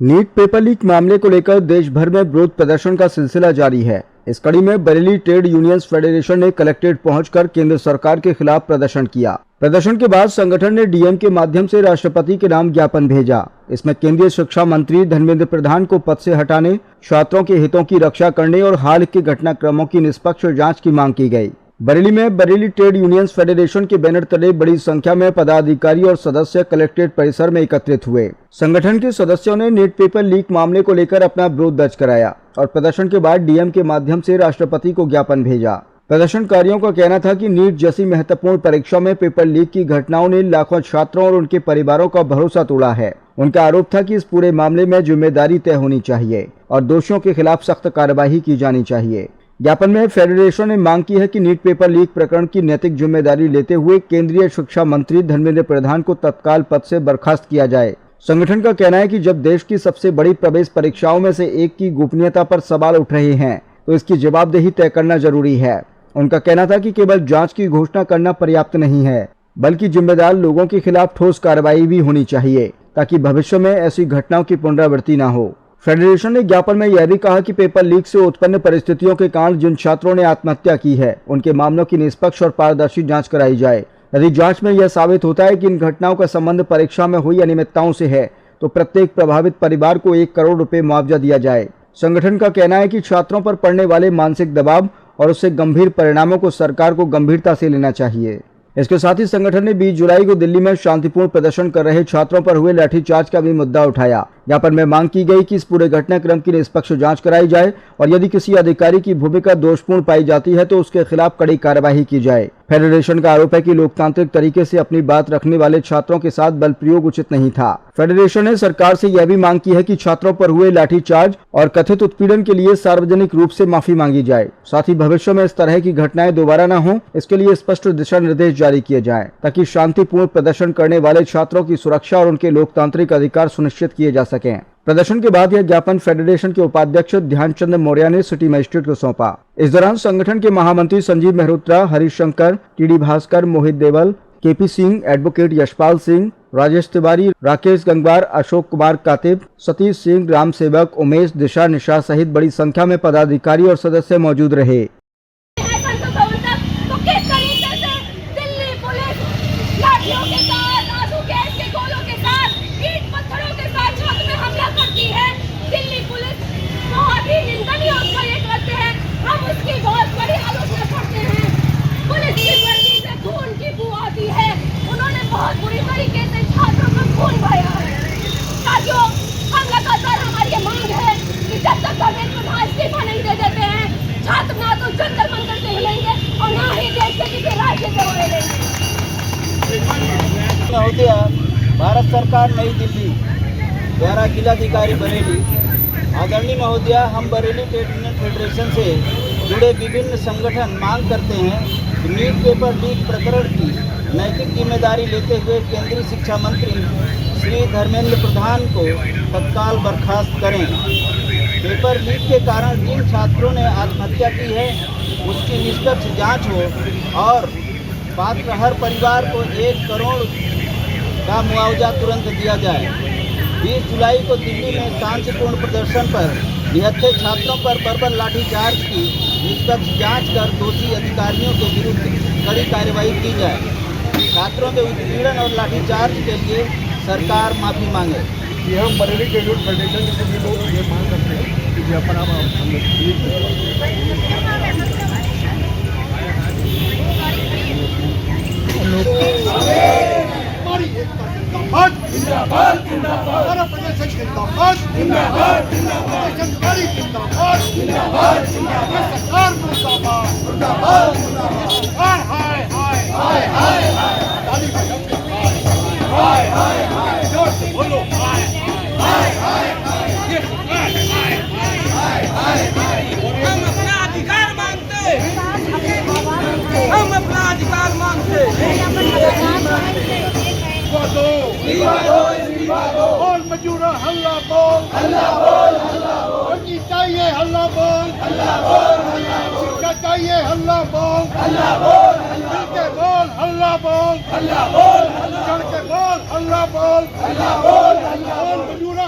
NEET paper leak मामले को लेकर देश भर में विरोध प्रदर्शन का सिलसिला जारी है। इस कड़ी में बरेली ट्रेड यूनियंस फेडरेशन ने कलेक्ट्रेट पहुंचकर केंद्र सरकार के खिलाफ प्रदर्शन किया। प्रदर्शन के बाद संगठन ने डीएम के माध्यम से राष्ट्रपति के नाम ज्ञापन भेजा। इसमें केंद्रीय शिक्षा मंत्री धर्मेंद्र प्रधान को पद से हटाने, छात्रों के हितों की रक्षा करने और हाल के घटनाक्रमों की निष्पक्ष जाँच की मांग की गयी। बरेली में बरेली ट्रेड यूनियंस फेडरेशन के बैनर तले बड़ी संख्या में पदाधिकारी और सदस्य कलेक्ट्रेट परिसर में एकत्रित हुए। संगठन के सदस्यों ने नीट पेपर लीक मामले को लेकर अपना विरोध दर्ज कराया और प्रदर्शन के बाद डीएम के माध्यम से राष्ट्रपति को ज्ञापन भेजा। प्रदर्शनकारियों का कहना था कि नीट जैसी महत्वपूर्ण परीक्षा में पेपर लीक की घटनाओं ने लाखों छात्रों और उनके परिवारों का भरोसा तोड़ा है। उनका आरोप था कि इस पूरे मामले में जिम्मेदारी तय होनी चाहिए और दोषियों के खिलाफ सख्त कार्रवाई की जानी चाहिए। ज्ञापन में फेडरेशन ने मांग की है कि नीट पेपर लीक प्रकरण की नैतिक जिम्मेदारी लेते हुए केंद्रीय शिक्षा मंत्री धर्मेंद्र प्रधान को तत्काल पद से बर्खास्त किया जाए। संगठन का कहना है कि जब देश की सबसे बड़ी प्रवेश परीक्षाओं में से एक की गोपनीयता पर सवाल उठ रहे हैं तो इसकी जवाबदेही तय करना जरूरी है। उनका कहना था कि केवल जांच की घोषणा करना पर्याप्त नहीं है, बल्कि जिम्मेदार लोगों के खिलाफ ठोस कार्रवाई भी होनी चाहिए ताकि भविष्य में ऐसी घटनाओं की पुनरावृत्ति न हो। फेडरेशन ने ज्ञापन में यह भी कहा कि पेपर लीक से उत्पन्न परिस्थितियों के कारण जिन छात्रों ने आत्महत्या की है उनके मामलों की निष्पक्ष और पारदर्शी जांच कराई जाए। यदि जांच में यह साबित होता है कि इन घटनाओं का संबंध परीक्षा में हुई अनियमितताओं से है तो प्रत्येक प्रभावित परिवार को 1 करोड़ रुपए मुआवजा दिया जाए। संगठन का कहना है कि छात्रों पर पड़ने वाले मानसिक दबाव और उससे गंभीर परिणामों को सरकार को गंभीरता से लेना चाहिए। इसके साथ ही संगठन ने 20 जुलाई को दिल्ली में शांतिपूर्ण प्रदर्शन कर रहे छात्रों पर हुए लाठीचार्ज का भी मुद्दा उठाया। ज्ञापन में मांग की गई कि इस पूरे घटनाक्रम की निष्पक्ष जांच कराई जाए और यदि किसी अधिकारी की भूमिका दोषपूर्ण पाई जाती है तो उसके खिलाफ कड़ी कार्रवाई की जाए। फेडरेशन का आरोप है कि लोकतांत्रिक तरीके से अपनी बात रखने वाले छात्रों के साथ बल प्रयोग उचित नहीं था। फेडरेशन ने सरकार से यह भी मांग की है कि छात्रों पर हुए लाठीचार्ज और कथित उत्पीड़न के लिए सार्वजनिक रूप से माफी मांगी जाए। साथ ही भविष्य में इस तरह की घटनाएं दोबारा न हो, इसके लिए स्पष्ट दिशा निर्देश जारी किए जाएं ताकि शांतिपूर्ण प्रदर्शन करने वाले छात्रों की सुरक्षा और उनके लोकतांत्रिक अधिकार सुनिश्चित किए जा सकें। प्रदर्शन के बाद यह ज्ञापन फेडरेशन के उपाध्यक्ष ध्यानचंद मौर्य ने सिटी मजिस्ट्रेट को सौंपा। इस दौरान संगठन के महामंत्री संजीव मेहरोत्रा, हरीश शंकर, टीडी भास्कर, मोहित देवल, केपी सिंह, एडवोकेट यशपाल सिंह, राजेश तिवारी, राकेश गंगवार, अशोक कुमार कातिब, सतीश सिंह, राम सेवक, उमेश, दिशा, निशा सहित बड़ी संख्या में पदाधिकारी और सदस्य मौजूद रहे। महोदया, भारत सरकार नई दिल्ली द्वारा जिलाधिकारी बरेली। आदरणीय महोदया, हम बरेली ट्रेड यूनियन फेडरेशन से जुड़े विभिन्न संगठन मांग करते हैं कि नीट पेपर लीक प्रकरण की नैतिक जिम्मेदारी लेते हुए केंद्रीय शिक्षा मंत्री श्री धर्मेंद्र प्रधान को तत्काल बर्खास्त करें। पेपर लीक के कारण जिन छात्रों ने आत्महत्या की है उसकी निष्पक्ष जाँच हो और पात्र हर परिवार को 1 करोड़ का मुआवजा तुरंत दिया जाए। 20 जुलाई को दिल्ली में शांतिपूर्ण प्रदर्शन पर निहत्थे छात्रों पर बर्बर लाठीचार्ज की निष्पक्ष जांच कर दोषी अधिकारियों के विरुद्ध कड़ी कार्रवाई की जाए। छात्रों के उत्पीड़न और लाठीचार्ज के लिए सरकार माफी मांगे। ये हम बरेली ट्रेड यूनियन फेडरेशन से भी लोग ये मांग करते हैं कि ज्ञापन जिंदाबाद जिंदाबाद प्रदर्शन जिंदाबाद जिंदाबाद जिंदाबाद सरकारी जिंदाबाद जिंदाबाद जिंदाबाद सरकार मुर्दाबाद मुर्दाबाद मुर्दाबाद हाय हाय हाय हाय हाय हाय हाय हाय जोर से बोलो हाय हाय हाय हाय हाय हाय हाय हम अपना अधिकार मांगते, हम अपना अधिकार मांगते। बोल मजूरा हल्ला बोल चाहिए हल्ला बोल शिक्षा चाहिए हल्ला बोल मिलके बोल हल्ला बोल चढ़ के बोल हल्ला बोल मजूरा